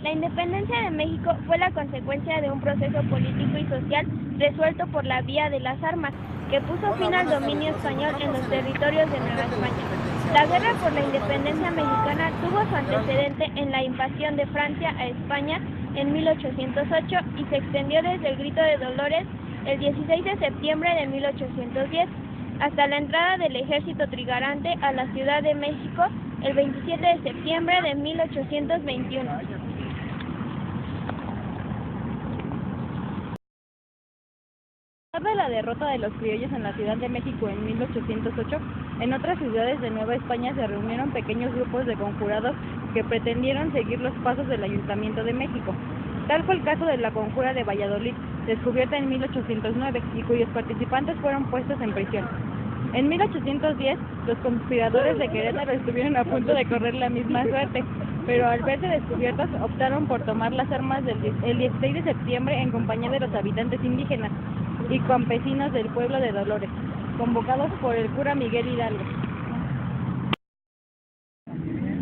La independencia de México fue la consecuencia de un proceso político y social resuelto por la vía de las armas, que puso fin al dominio español en los territorios de Nueva España. La guerra por la independencia mexicana tuvo su antecedente en la invasión de Francia a España en 1808 y se extendió desde el Grito de Dolores el 16 de septiembre de 1810 hasta la entrada del ejército trigarante a la Ciudad de México el 27 de septiembre de 1821. De la derrota de los criollos en la Ciudad de México en 1808, en otras ciudades de Nueva España se reunieron pequeños grupos de conjurados que pretendieron seguir los pasos del Ayuntamiento de México. Tal fue el caso de la conjura de Valladolid, descubierta en 1809 y cuyos participantes fueron puestos en prisión. En 1810, los conspiradores de Querétaro estuvieron a punto de correr la misma suerte, pero al verse descubiertos optaron por tomar las armas el 16 de septiembre en compañía de los habitantes indígenas y campesinos del pueblo de Dolores, convocados por el cura Miguel Hidalgo.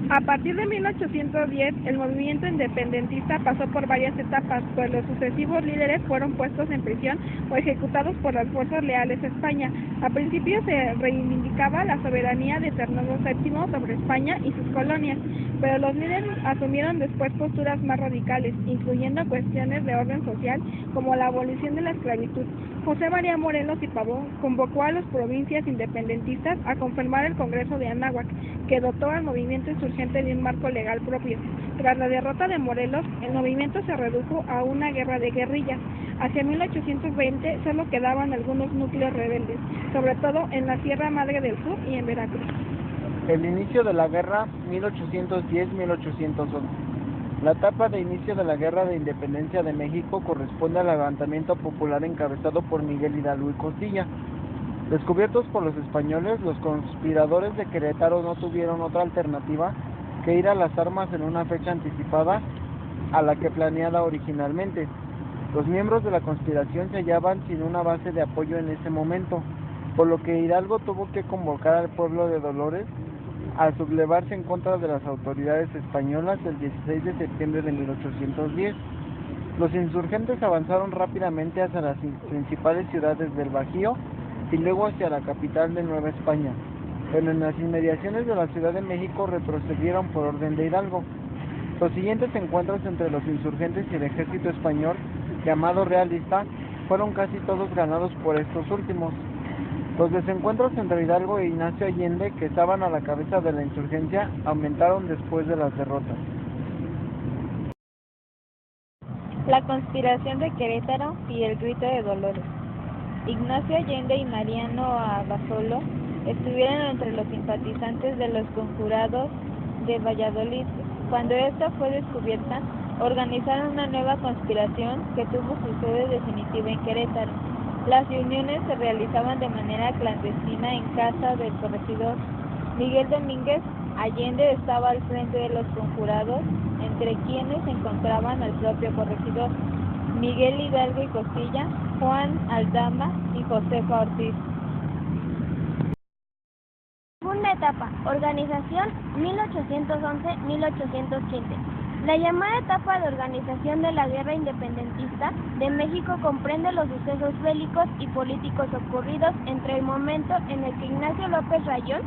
A partir de 1810, el movimiento independentista pasó por varias etapas, pues los sucesivos líderes fueron puestos en prisión o ejecutados por las fuerzas leales a España. A principio se reivindicaba la soberanía de Fernando VII sobre España y sus colonias, pero los líderes asumieron después posturas más radicales, incluyendo cuestiones de orden social como la abolición de la esclavitud. José María Morelos y Pavón convocó a las provincias independentistas a conformar el Congreso de Anáhuac, que dotó al movimiento insurgente de un marco legal propio. Tras la derrota de Morelos, el movimiento se redujo a una guerra de guerrillas. Hacia 1820 solo quedaban algunos núcleos rebeldes, sobre todo en la Sierra Madre del Sur y en Veracruz. El inicio de la guerra 1810-1811. La etapa de inicio de la Guerra de Independencia de México corresponde al levantamiento popular encabezado por Miguel Hidalgo y Costilla. Descubiertos por los españoles, los conspiradores de Querétaro no tuvieron otra alternativa que ir a las armas en una fecha anticipada a la que planeada originalmente. Los miembros de la conspiración se hallaban sin una base de apoyo en ese momento, por lo que Hidalgo tuvo que convocar al pueblo de Dolores a sublevarse en contra de las autoridades españolas el 16 de septiembre de 1810. Los insurgentes avanzaron rápidamente hacia las principales ciudades del Bajío y luego hacia la capital de Nueva España, pero en las inmediaciones de la Ciudad de México retrocedieron por orden de Hidalgo. Los siguientes encuentros entre los insurgentes y el ejército español, llamado realista, fueron casi todos ganados por estos últimos. Los desencuentros entre Hidalgo e Ignacio Allende, que estaban a la cabeza de la insurgencia, aumentaron después de las derrotas. La conspiración de Querétaro y el Grito de Dolores. Ignacio Allende y Mariano Abasolo estuvieron entre los simpatizantes de los conjurados de Valladolid. Cuando esta fue descubierta, organizaron una nueva conspiración que tuvo su sede definitiva en Querétaro. Las reuniones se realizaban de manera clandestina en casa del corregidor Miguel Domínguez. Allende estaba al frente de los conjurados, entre quienes se encontraban al propio corregidor, Miguel Hidalgo y Costilla, Juan Aldama y Josefa Ortiz. Segunda etapa, organización 1811-1815. La llamada etapa de organización de la guerra independentista de México comprende los sucesos bélicos y políticos ocurridos entre el momento en el que Ignacio López Rayón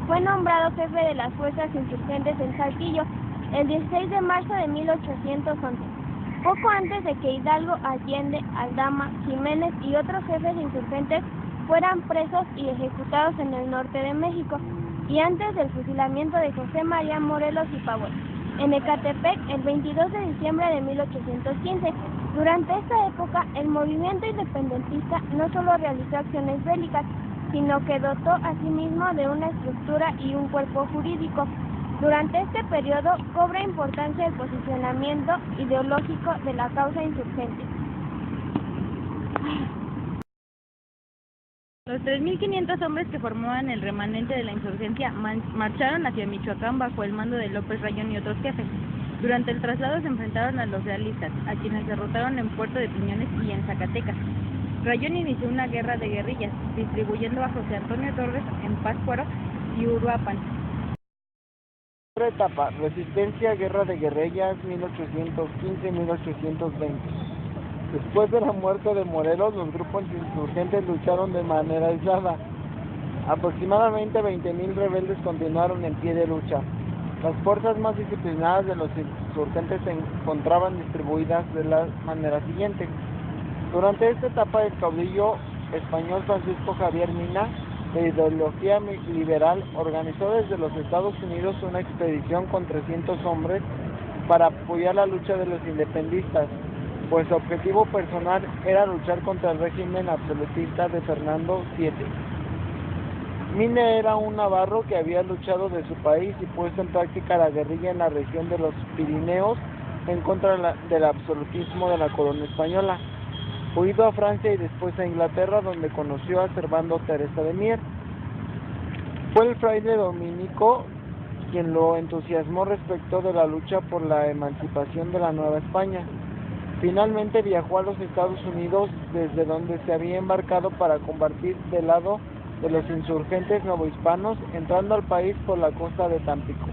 fue nombrado jefe de las fuerzas insurgentes en Saltillo, el 16 de marzo de 1811, poco antes de que Hidalgo, Allende, Aldama, Jiménez y otros jefes insurgentes fueran presos y ejecutados en el norte de México, y antes del fusilamiento de José María Morelos y Pavón en Ecatepec el 22 de diciembre de 1815. Durante esta época, el movimiento independentista no solo realizó acciones bélicas, sino que dotó a sí mismo de una estructura y un cuerpo jurídico. Durante este periodo cobra importancia el posicionamiento ideológico de la causa insurgente. Los 3.500 hombres que formaban el remanente de la insurgencia marcharon hacia Michoacán bajo el mando de López Rayón y otros jefes. Durante el traslado se enfrentaron a los realistas, a quienes derrotaron en Puerto de Piñones y en Zacatecas. Rayón inició una guerra de guerrillas, distribuyendo a José Antonio Torres en Pátzcuaro y Uruapan, Otra etapa, resistencia, guerra de guerrillas, 1815-1820. Después de la muerte de Morelos, los grupos insurgentes lucharon de manera aislada. Aproximadamente 20.000 rebeldes continuaron en pie de lucha. Las fuerzas más disciplinadas de los insurgentes se encontraban distribuidas de la manera siguiente. Durante esta etapa, el caudillo español Francisco Javier Mina, de ideología liberal, organizó desde los Estados Unidos una expedición con 300 hombres para apoyar la lucha de los independistas, pues su objetivo personal era luchar contra el régimen absolutista de Fernando VII. Mina era un navarro que había luchado de su país y puesto en práctica la guerrilla en la región de los Pirineos en contra del absolutismo de la corona española. Huido a Francia y después a Inglaterra, donde conoció a Servando Teresa de Mier. Fue el fraile dominico quien lo entusiasmó respecto de la lucha por la emancipación de la Nueva España. Finalmente viajó a los Estados Unidos, desde donde se había embarcado para combatir del lado de los insurgentes novohispanos, entrando al país por la costa de Tampico.